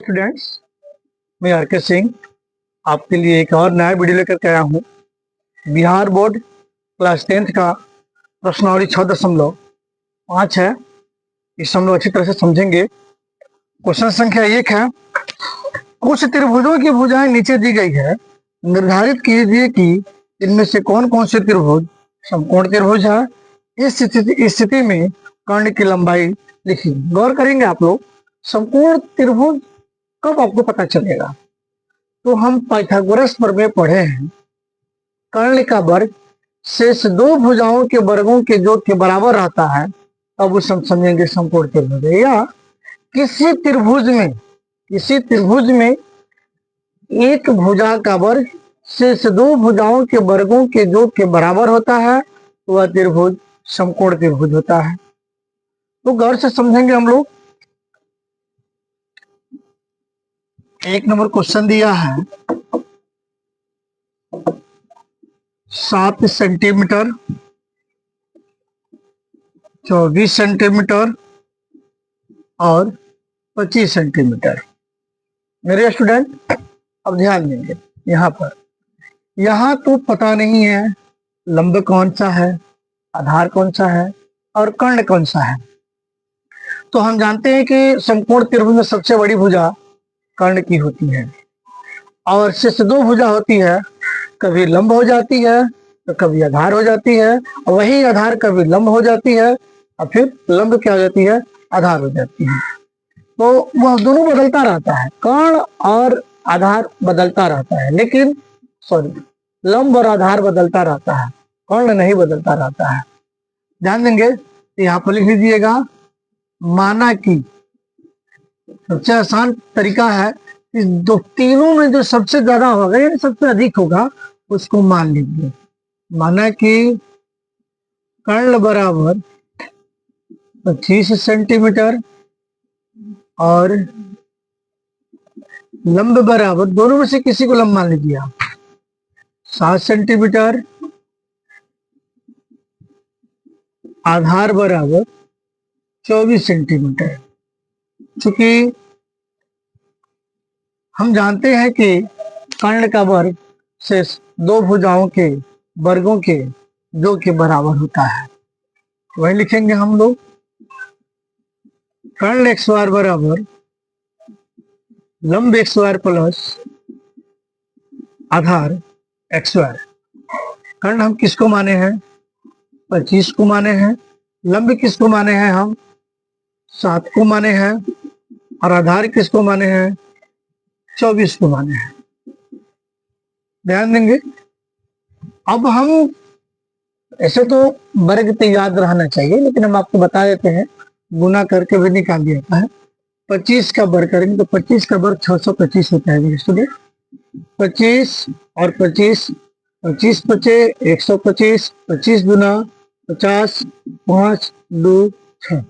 Students, मैं are के सिंह आपके लिए एक और नया वीडियो लेकर के आया हूँ। बिहार बोर्ड क्लास 10th का प्रश्नावली 6.5 है। इस हम लोग अच्छी तरह से समझेंगे। क्वेश्चन संख्या 1 है, कुछ त्रिभुजों की भुजाएं नीचे दी गई है, निर्धारित कीजिए कि इनमें से कौन कौन से त्रिभुज समकोण त्रिभुज है। इस स्थिति में कर्ण की लंबाई लिखिए। गौर करेंगे आप लोग, समकोण त्रिभुज कब आपको पता चलेगा? तो हम पाइथागोरस प्रमेय पढ़े हैं। कर्ण का वर्ग शेष दो भुजाओं के वर्गों के योग के बराबर रहता है, तब उसे हम समझेंगे समकोण त्रिभुज। या किसी त्रिभुज में एक भुजा का वर्ग शेष दो भुजाओं के वर्गों के योग के बराबर होता है, तो वह त्रिभुज समकोण त्रिभुज होता है। तो गौर से समझेंगे हम लोग। 1 नंबर क्वेश्चन दिया है, 7 सेंटीमीटर, 24 सेंटीमीटर और 25 सेंटीमीटर। मेरे स्टूडेंट अब ध्यान देंगे। यहाँ तो पता नहीं है लंब कौन सा है, आधार कौन सा है और कर्ण कौन सा है। तो हम जानते हैं कि समकोण त्रिभुज में सबसे बड़ी भुजा कर्ण की होती है और शेष दो भुजा होती है, कभी लंब हो जाती है तो कभी आधार हो जाती है, और वही आधार कभी लंब हो जाती है और फिर लंब क्या हो जाती है, आधार हो जाती है। तो वह दोनों बदलता रहता है, कर्ण और आधार बदलता रहता है, लेकिन लंब और आधार बदलता रहता है, कर्ण नहीं बदलता रहता है। ध्यान देंगे। यहाँ पर लिख लीजिएगा, माना कि सबसे आसान तरीका है, इस दो तीनों में जो सबसे ज्यादा होगा या सबसे अधिक होगा उसको मान लीजिए। माना कि कर्ण बराबर 25 सेंटीमीटर और लंब बराबर, दोनों में से किसी को लंब मान लीजिए आप, 7 सेंटीमीटर, आधार बराबर 24 सेंटीमीटर। चूंकि हम जानते हैं कि कर्ण का वर्ग शेष दो भुजाओं के वर्गों के योग के बराबर होता है, वही लिखेंगे हम लोग। कर्ण एक्स वार बराबर लंब एक्स वार प्लस आधार एक्स वार। कर्ण हम किसको माने हैं? 25 को माने हैं। लंब किसको माने हैं? हम 7 को माने हैं। और आधार किसको माने हैं? 24 को माने हैं। ध्यान देंगे। अब हम ऐसे तो वर्ग तो याद रहना चाहिए, लेकिन हम आपको बता देते हैं, गुना करके भी निकाल दिया जाता है। 25 का वर्ग करेंगे तो 25 का वर्ग 625 होता है। 25 और 25, 25 बचे 125, 25 गुना 50, 5 2 6।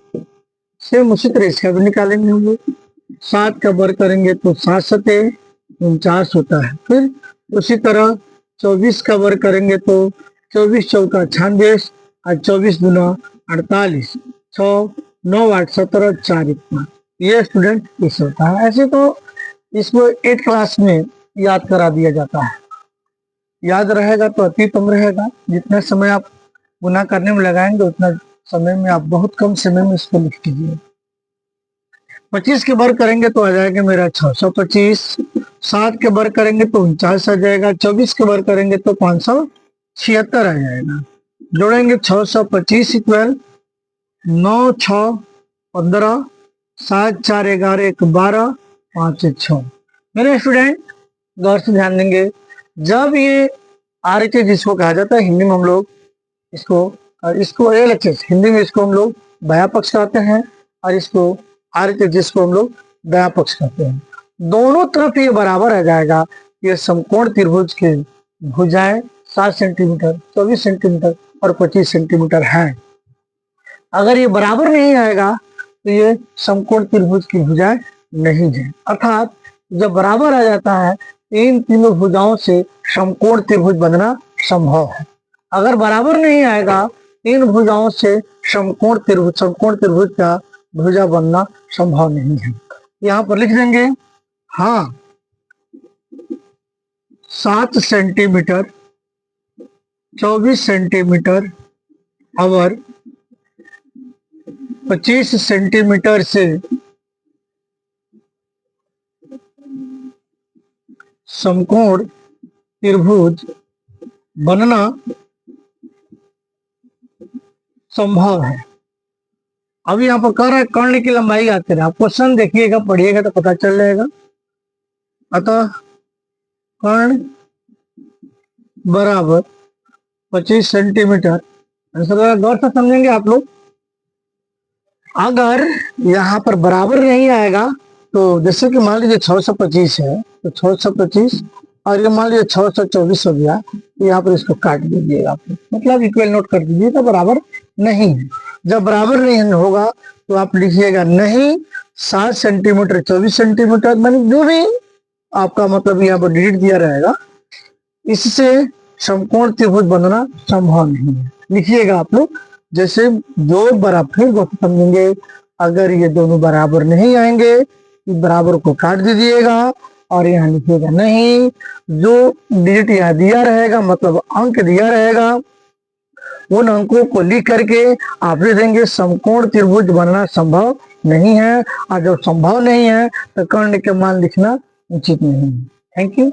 सेम उसी तरह इसका भी निकालेंगे हम लोग। 7 का वर्ग करेंगे तो 7 सते 49 होता है। फिर उसी तरह 24 का वर्ग करेंगे तो 24 चौका 96 और 24 गुना 48, 6 9 8 17 4 1। ये स्टूडेंट इस होता है। ऐसे तो इसको 8 क्लास में याद करा दिया जाता है। याद रहेगा तो अति उत्तम रहेगा। जितना समय आप गुना करने में लगाएंगे उतना समय में आप बहुत कम समय में इसको लिख लीजिए। 25 के वर्ग करेंगे तो आ जाएगा मेरा 625। 7 के वर्ग करेंगे तो 49 आ जाएगा। 24 के वर्ग करेंगे तो 576 आ जाएगा। जोड़ेंगे 625 इक्वल 9 6 15, 7 4 11 1 12, 5 6। मेरे स्टूडेंट गौर से ध्यान देंगे। जब ये RHS जिसको कहा जाता है हिंदी में हम लोग इसको LHS हिंदी में इसको हम लोग बाह्य पक्ष कहते हैं, और इसको RHS जिसको हम लोग दायां पक्ष कहते हैं। दोनों तरफ ये बराबर आ जाएगा। ये समकोण त्रिभुज के भुजाएं 7 सेंटीमीटर, 24 सेंटीमीटर और 25 सेंटीमीटर हैं। अगर ये बराबर नहीं आएगा तो ये समकोण त्रिभुज की भुजाएं नहीं है। अर्थात जब बराबर आ जाता है इन तीनों भुजाओं से समकोण त्रिभुज बनना संभव है। अगर बराबर नहीं आएगा इन भुजाओं से समकोण त्रिभुज का भुजा बनना संभव नहीं है। यहाँ पर लिख देंगे हाँ 7 सेंटीमीटर 24 सेंटीमीटर और 25 सेंटीमीटर से समकोण त्रिभुज बनना संभव है। अब यहाँ पर कह रहा है कर्ण की लंबाई आते रहे, आप क्वेश्चन देखिएगा पढ़िएगा तो पता चल जाएगा। अतः कर्ण बराबर 25 सेंटीमीटर, आंसर गौर से समझेंगे आप लोग। अगर यहाँ पर बराबर नहीं आएगा तो जैसे कि मान लीजिए 625 है तो 625 और ये मान लीजिए 624 हो गया, यहाँ पर इसको काट दीजिएगा आप, मतलब इक्वल नोट कर दीजिए तो बराबर नहीं है। जब बराबर नहीं होगा तो आप लिखिएगा नहीं 7 सेंटीमीटर 24 सेंटीमीटर, मैंने जो भी आपका मतलब यहाँ पर डिजिट दिया रहेगा, इससे समकोण त्रिभुज बनना संभव नहीं है। लिखिएगा आप लोग, जैसे दो बराबर, फिर समझेंगे। अगर ये दोनों बराबर नहीं आएंगे बराबर को काट दीजिएगा और यहाँ लिखिएगा नहीं, जो डिजिट यहाँ दिया रहेगा मतलब अंक दिया रहेगा उन अंकों को लिख करके आप लिख देंगे समकोण त्रिभुज बनना संभव नहीं है। और जब संभव नहीं है तो कर्ण के मान लिखना उचित नहीं है। Thank you.